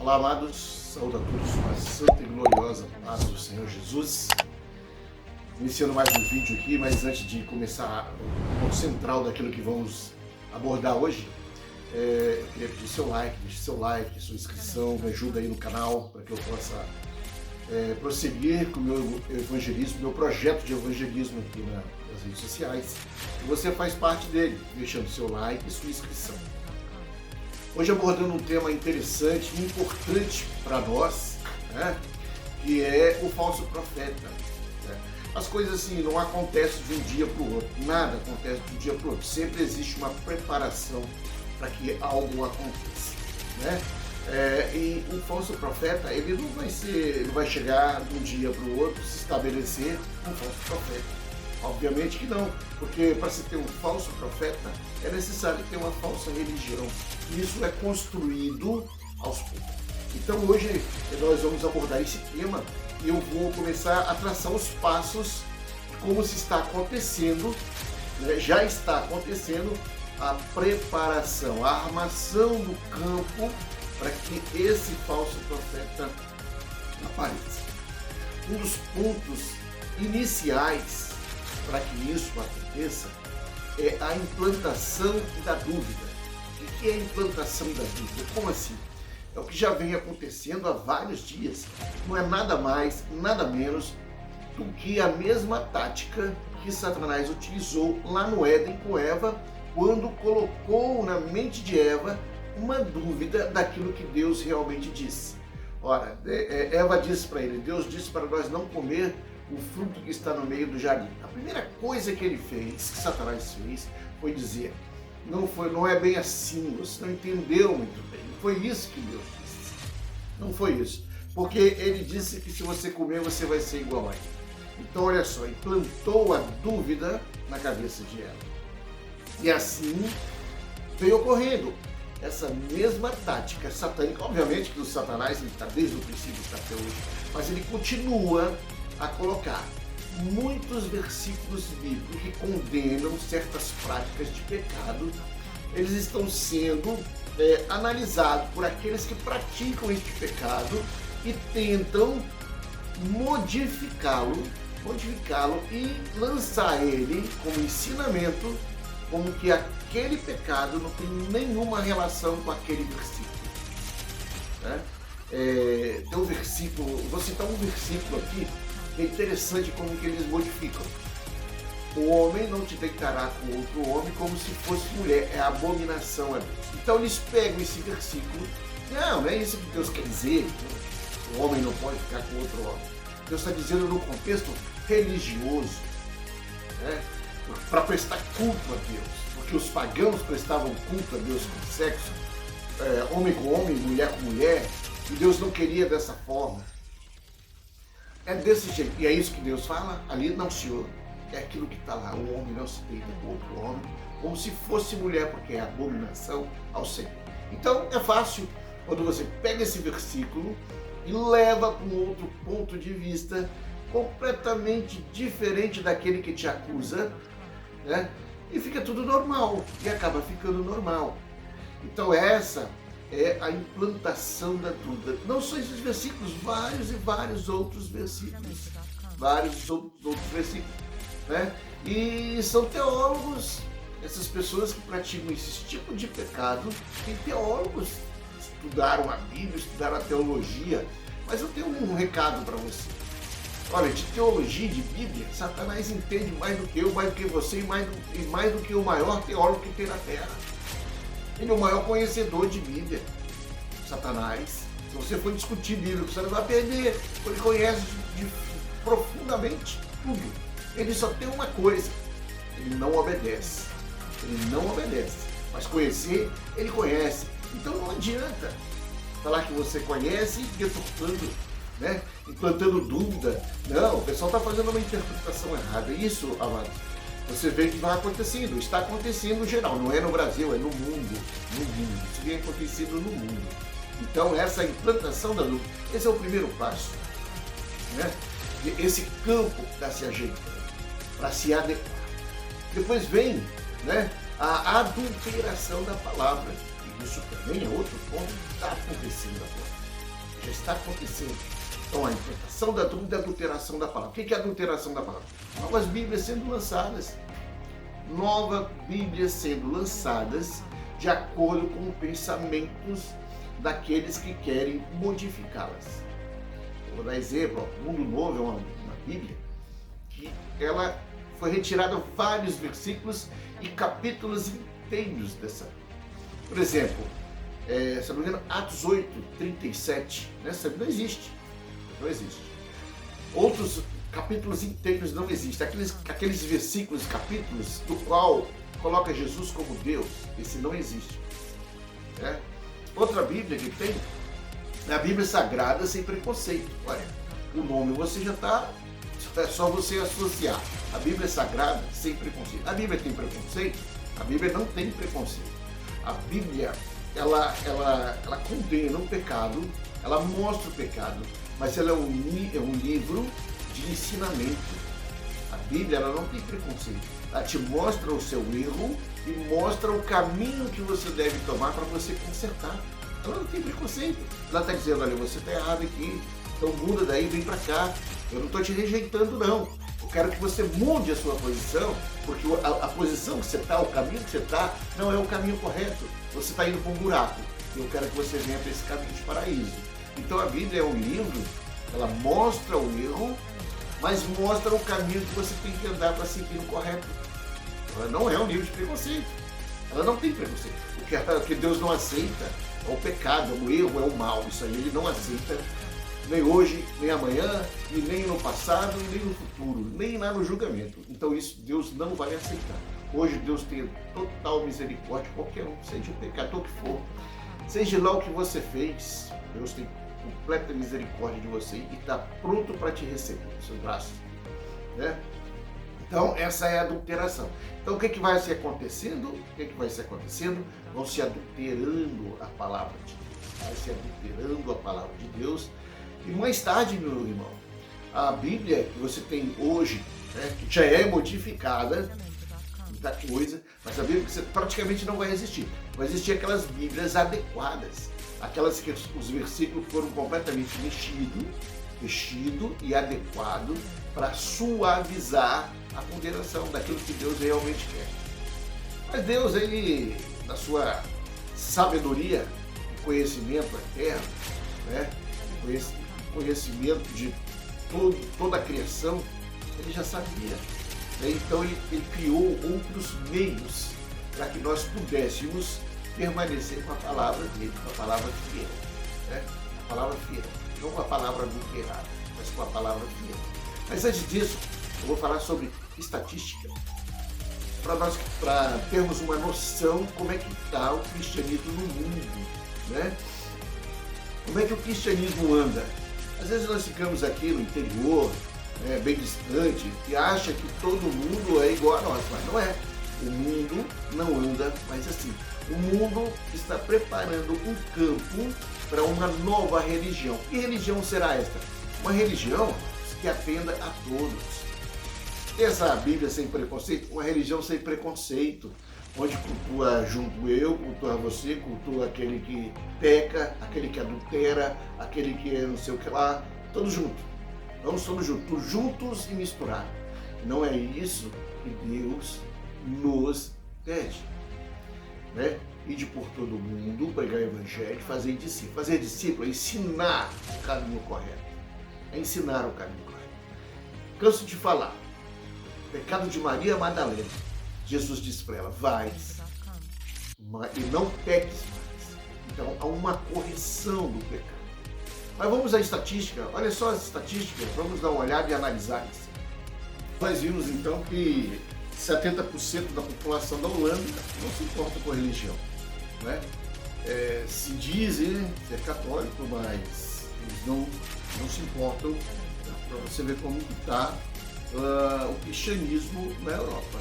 Olá, amados, saúde a todos com a santa e gloriosa paz do Senhor Jesus. Iniciando mais um vídeo aqui, mas antes de começar o ponto central daquilo que vamos abordar hoje, eu queria pedir seu like, deixe seu like, sua inscrição, me ajuda aí no canal para que eu possa prosseguir com o meu evangelismo, meu projeto de evangelismo aqui nas redes sociais. E você faz parte dele, deixando seu like e sua inscrição. Hoje abordando um tema interessante e importante para nós, né, que é o falso profeta. Né? As coisas assim não acontecem de um dia para o outro, nada acontece de um dia para o outro, sempre existe uma preparação para que algo aconteça. Né? E o falso profeta, ele não vai chegar de um dia para o outro se estabelecer um falso profeta. Obviamente que não, porque para se ter um falso profeta é necessário ter uma falsa religião. E isso é construído aos poucos. Então hoje nós vamos abordar esse tema e eu vou começar a traçar os passos de como se está acontecendo, né? Já está acontecendo a preparação, a armação do campo para que esse falso profeta apareça. Um dos pontos iniciais para que isso aconteça é a implantação da dúvida. O que é a implantação da dúvida? Como assim? É o que já vem acontecendo há vários dias. Não é nada mais, nada menos do que a mesma tática que Satanás utilizou lá no Éden com Eva, quando colocou na mente de Eva uma dúvida daquilo que Deus realmente disse. Ora, Eva disse para ele, Deus disse para nós não comer o fruto que está no meio do jardim. A primeira coisa que ele fez, que Satanás fez, foi dizer, não é bem assim, você não entendeu muito bem. Não foi isso que Deus disse. Não foi isso. Porque ele disse que se você comer, você vai ser igual a ele. Então, olha só, implantou a dúvida na cabeça de Eva. E assim veio ocorrendo essa mesma tática satânica. Obviamente que o Satanás está desde o princípio até hoje, mas ele continua a colocar muitos versículos bíblicos que condenam certas práticas de pecado. Eles estão sendo analisados por aqueles que praticam este pecado e tentam modificá-lo e lançar ele como ensinamento, como que aquele pecado não tem nenhuma relação com aquele versículo. Né? Tem um versículo, vou citar um versículo aqui, é interessante como que eles modificam. O homem não te deitará com outro homem como se fosse mulher, é abominação a Deus. Então eles pegam esse versículo, não é isso que Deus quer dizer, o homem não pode ficar com outro homem. Deus está dizendo no contexto religioso, né, para prestar culto a Deus, porque os pagãos prestavam culto a Deus com sexo, homem com homem, mulher com mulher, e Deus não queria dessa forma. É desse jeito, e é isso que Deus fala ali, não, Senhor, é aquilo que está lá, o homem não se deita com outro homem, como se fosse mulher, porque é abominação ao Senhor. Então é fácil, quando você pega esse versículo e leva com outro ponto de vista, completamente diferente daquele que te acusa, né? E fica tudo normal, e acaba ficando normal. Então essa é a implantação da dúvida. Não só esses versículos, vários e vários outros versículos. Né? E são teólogos, essas pessoas que praticam esse tipo de pecado, tem teólogos, estudaram a Bíblia, estudaram a teologia, mas eu tenho um recado para você. Olha, de teologia e de Bíblia, Satanás entende mais do que eu, mais do que você e mais do que o maior teólogo que tem na Terra. Ele é o maior conhecedor de Bíblia, Satanás. Se você for discutir Bíblia, você não vai perder, porque ele conhece profundamente tudo. Ele só tem uma coisa, ele não obedece. Ele não obedece, mas conhecer, ele conhece. Então não adianta falar que você conhece e deturpando, né? Implantando dúvida. Não, o pessoal está fazendo uma interpretação errada. Isso, amados, você vê que vai acontecendo, está acontecendo no geral, não é no Brasil, é no mundo, isso vem acontecendo no mundo. Então essa implantação da dúvida, esse é o primeiro passo, né? Esse campo está se ajeitando para se adequar. Depois vem, né, a adulteração da palavra, e isso também é outro ponto que está acontecendo agora. já está acontecendo. Então, a interpretação da dúvida e a adulteração da palavra. O que é a adulteração da palavra? Novas Bíblias sendo lançadas. Novas Bíblias sendo lançadas de acordo com os pensamentos daqueles que querem modificá-las. Eu vou dar exemplo, o Mundo Novo é uma Bíblia que ela foi retirada vários versículos e capítulos inteiros dessa. Por exemplo, se não me engano, Atos 8, 37, essa não existe. Não existe. Outros capítulos inteiros não existem. Aqueles versículos, capítulos, do qual coloca Jesus como Deus, esse não existe. Outra Bíblia que tem é a Bíblia Sagrada Sem Preconceito. Olha, o nome você já está, é só você associar. A Bíblia Sagrada Sem Preconceito. A Bíblia tem preconceito? A Bíblia não tem preconceito. A Bíblia, ela condena o pecado, ela mostra o pecado, mas ela é um livro de ensinamento. A Bíblia, ela não tem preconceito. Ela te mostra o seu erro e mostra o caminho que você deve tomar para você consertar. Ela não tem preconceito. Ela está dizendo, olha, você está errado aqui, então muda daí, vem para cá. Eu não estou te rejeitando, não. Eu quero que você mude a sua posição, porque a posição que você está, o caminho que você está, não é o caminho correto. Você está indo para um buraco. Eu quero que você venha para esse caminho de paraíso. Então a Bíblia é um livro, ela mostra o erro, mas mostra o caminho que você tem que andar para seguir o correto. Ela não é um livro de preconceito. Ela não tem preconceito. O que Deus não aceita é o pecado, o erro, é o mal. Isso aí ele não aceita, nem hoje, nem amanhã, e nem no passado, e nem no futuro, nem lá no julgamento. Então isso Deus não vai aceitar. Hoje Deus tem total misericórdia, qualquer um, seja o pecador que for, seja lá o que você fez, Deus tem completa misericórdia de você e está pronto para te receber nos seus braços. Então, essa é a adulteração. Então, o que vai se acontecendo? Vão se adulterando a palavra de Deus. Vai se adulterando a palavra de Deus. E mais tarde, meu irmão, a Bíblia que você tem hoje, que já é modificada, muita coisa, mas a Bíblia que você praticamente não vai existir. Vai existir aquelas Bíblias adequadas. Aquelas que os versículos foram completamente mexido e adequado para suavizar a condenação daquilo que Deus realmente quer. Mas Deus, ele, na sua sabedoria, conhecimento eterno, conhecimento de toda a criação, ele já sabia. Então ele criou outros meios para que nós pudéssemos permanecer com a palavra dele, com a palavra fiel. A palavra fiel, não com a palavra adulterada, mas com a palavra fiel. Mas antes disso, eu vou falar sobre estatística, para termos uma noção como é que está o cristianismo no mundo. Como é que o cristianismo anda? Às vezes nós ficamos aqui no interior, bem distante, e acha que todo mundo é igual a nós, mas não é. O mundo não anda mais assim. O mundo está preparando um campo para uma nova religião. Que religião será esta? Uma religião que atenda a todos. Essa Bíblia sem preconceito, uma religião sem preconceito, onde cultua junto eu, cultua você, cultua aquele que peca, aquele que adultera, aquele que é não sei o que lá, todos juntos. Vamos todos juntos e misturados. Não é isso que Deus nos pede. Ir por todo mundo, pregar o evangelho, fazer discípulo. Fazer discípulo é ensinar o caminho correto. É ensinar o caminho correto. Canso de falar. Pecado de Maria Madalena. Jesus disse para ela, vais e não peques mais. Então há uma correção do pecado. Mas vamos à estatística. Olha só as estatísticas. Vamos dar uma olhada e analisar isso. Nós vimos então que 70% da população da Holanda não se importa com a religião. Se dizem ser católico, mas eles não se importam, para você ver como está o cristianismo na Europa.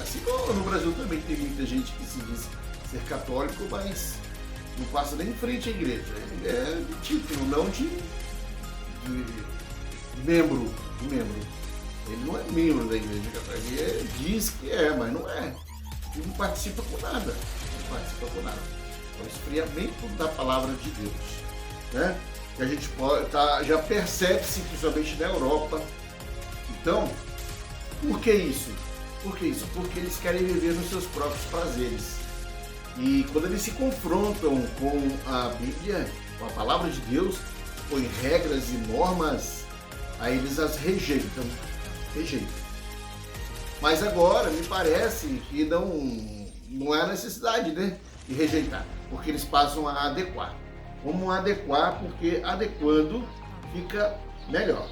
Assim como no Brasil também tem muita gente que se diz ser católico, mas não passa nem em frente à igreja. É de título, não de membro. Ele não é membro da igreja católica. Ele diz que é, mas não é. Ele não participa com nada. É o esfriamento da palavra de Deus. que a gente já percebe-se, principalmente na Europa. Então, por que isso? Por que isso? Porque eles querem viver nos seus próprios prazeres. E quando eles se confrontam com a Bíblia, com a palavra de Deus, com regras e normas, aí eles as rejeitam. Mas agora me parece que não há necessidade, né, de rejeitar, porque eles passam a adequar. Vamos adequar, porque adequando fica melhor,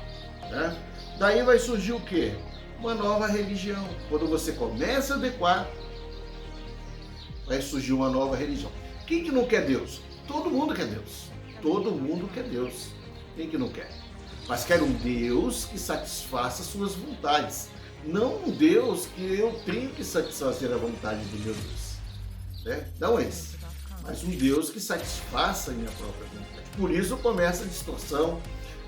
né? Daí vai surgir o quê? Uma nova religião. Quando você começa a adequar, vai surgir uma nova religião. Quem que não quer Deus? Todo mundo quer Deus. Todo mundo quer Deus. Quem que não quer? Mas quer um Deus que satisfaça suas vontades. Não um Deus que eu tenho que satisfazer a vontade do meu Deus. Né? Não esse. Mas um Deus que satisfaça a minha própria vontade. Por isso começa a distorção.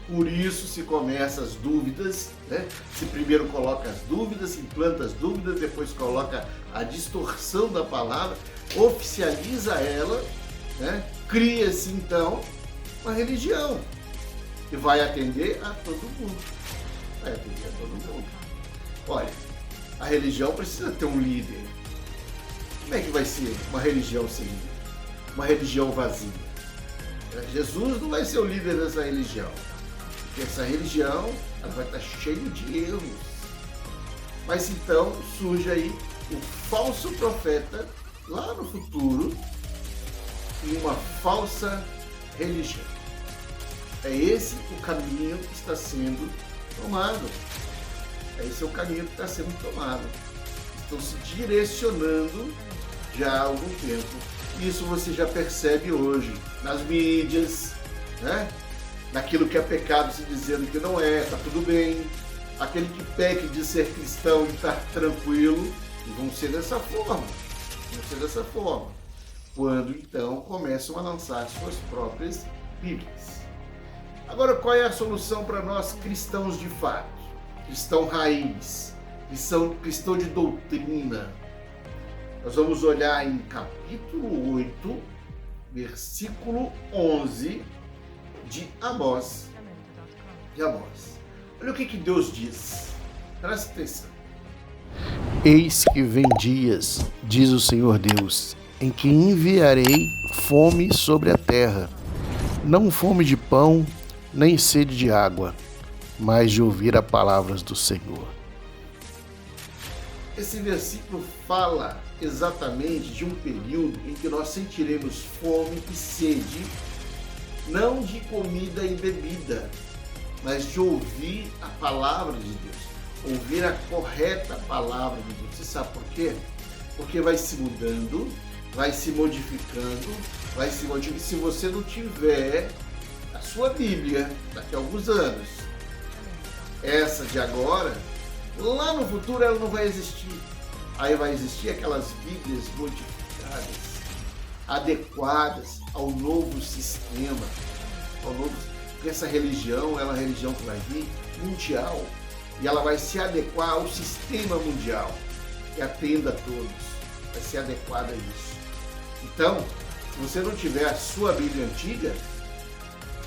Por isso se começa as dúvidas, né? Se primeiro coloca as dúvidas, implanta as dúvidas, depois coloca a distorção da palavra, oficializa ela, né? Cria-se então uma religião que vai atender a todo mundo. Vai atender a todo mundo. Olha, a religião precisa ter um líder. Como é que vai ser uma religião sem líder? Uma religião vazia? Jesus não vai ser o líder dessa religião. Essa religião ela vai estar cheia de erros. Mas então surge aí o falso profeta lá no futuro e uma falsa religião. É esse o caminho que está sendo tomado. Esse é o caminho que está sendo tomado. Estão se direcionando já há algum tempo. Isso você já percebe hoje nas mídias, né? Naquilo que é pecado se dizendo que não é, está tudo bem. Aquele que peca de ser cristão e está tranquilo, e vão ser dessa forma. Quando então começam a lançar suas próprias Bíblias. Agora, qual é a solução para nós cristãos de fato? Cristão raiz, cristão de doutrina. Nós vamos olhar em capítulo 8, versículo 11, de Amós. Olha o que Deus diz. Presta atenção. Eis que vem dias, diz o Senhor Deus, em que enviarei fome sobre a terra, não fome de pão, nem sede de água, mas de ouvir as palavras do Senhor. Esse versículo fala exatamente de um período em que nós sentiremos fome e sede, não de comida e bebida, mas de ouvir a palavra de Deus, ouvir a correta palavra de Deus. Você sabe por quê? Porque vai se mudando, vai se modificando, Se você não tiver a sua Bíblia daqui a alguns anos, essa de agora, lá no futuro ela não vai existir. Aí vai existir aquelas Bíblias modificadas, adequadas ao novo sistema, porque essa religião é uma religião que vai vir mundial e ela vai se adequar ao sistema mundial que atenda a todos, vai ser adequada a isso. Então, se você não tiver a sua Bíblia antiga,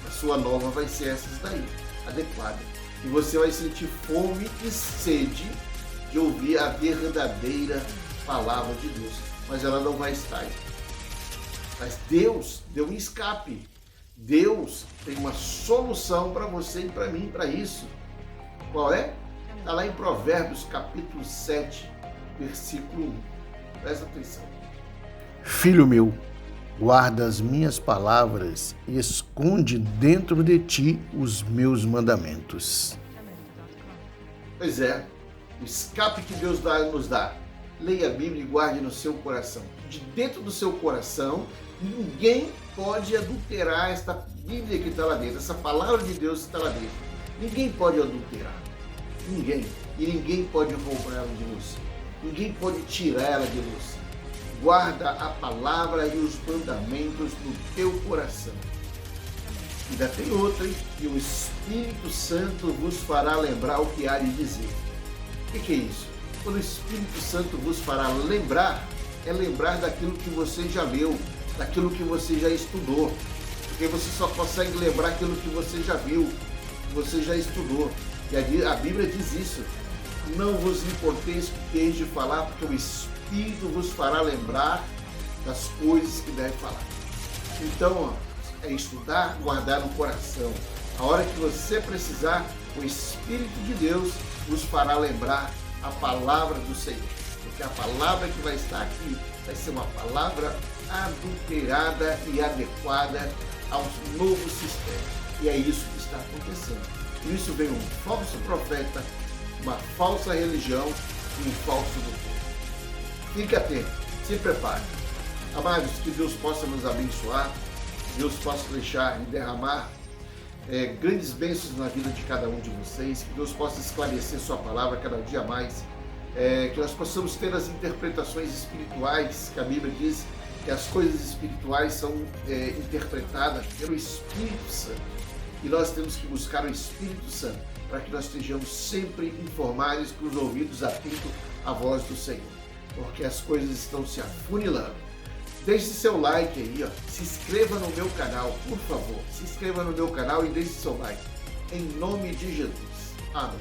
a sua nova vai ser essas daí, adequada. E você vai sentir fome e sede de ouvir a verdadeira palavra de Deus, mas ela não vai estar aí. Mas Deus deu um escape. Deus tem uma solução para você e para mim, para isso. Qual é? Está lá em Provérbios, capítulo 7, versículo 1. Presta atenção. Filho meu, guarda as minhas palavras e esconde dentro de ti os meus mandamentos. Pois é, o escape que Deus nos dá. Leia a Bíblia e guarde no seu coração. De dentro do seu coração, ninguém pode adulterar esta Bíblia que está lá dentro, essa palavra de Deus que está lá dentro. Ninguém pode adulterar. Ninguém. E ninguém pode roubar ela de você. Ninguém pode tirar ela de você. Guarda a palavra e os mandamentos no teu coração. Ainda tem outra, hein? E o Espírito Santo vos fará lembrar o que há de dizer. O que é isso? Quando o Espírito Santo vos fará lembrar, é lembrar daquilo que você já leu, daquilo que você já estudou. porque você só consegue lembrar aquilo que você já viu, que você já estudou. E a Bíblia diz isso. Não vos importeis com o que hei de falar, porque o Espírito vos fará lembrar das coisas que deve falar. Então, é estudar, guardar no coração. A hora que você precisar, o Espírito de Deus vos fará lembrar a palavra do Senhor. Porque a palavra que vai estar aqui vai ser uma palavra adulterada e adequada ao novo sistema. E é isso que está acontecendo. Por isso vem um falso profeta, uma falsa religião e um falso doutor. Fique atento, se prepare. Amados, que Deus possa nos abençoar, Deus possa deixar e derramar grandes bênçãos na vida de cada um de vocês, que Deus possa esclarecer sua palavra cada dia mais, que nós possamos ter as interpretações espirituais, que a Bíblia diz que as coisas espirituais são interpretadas pelo Espírito Santo. E nós temos que buscar o Espírito Santo para que nós estejamos sempre informados, com os ouvidos atentos à voz do Senhor, porque as coisas estão se afunilando. Deixe seu like aí, se inscreva no meu canal, por favor. Se inscreva no meu canal e deixe seu like. Em nome de Jesus. Amém.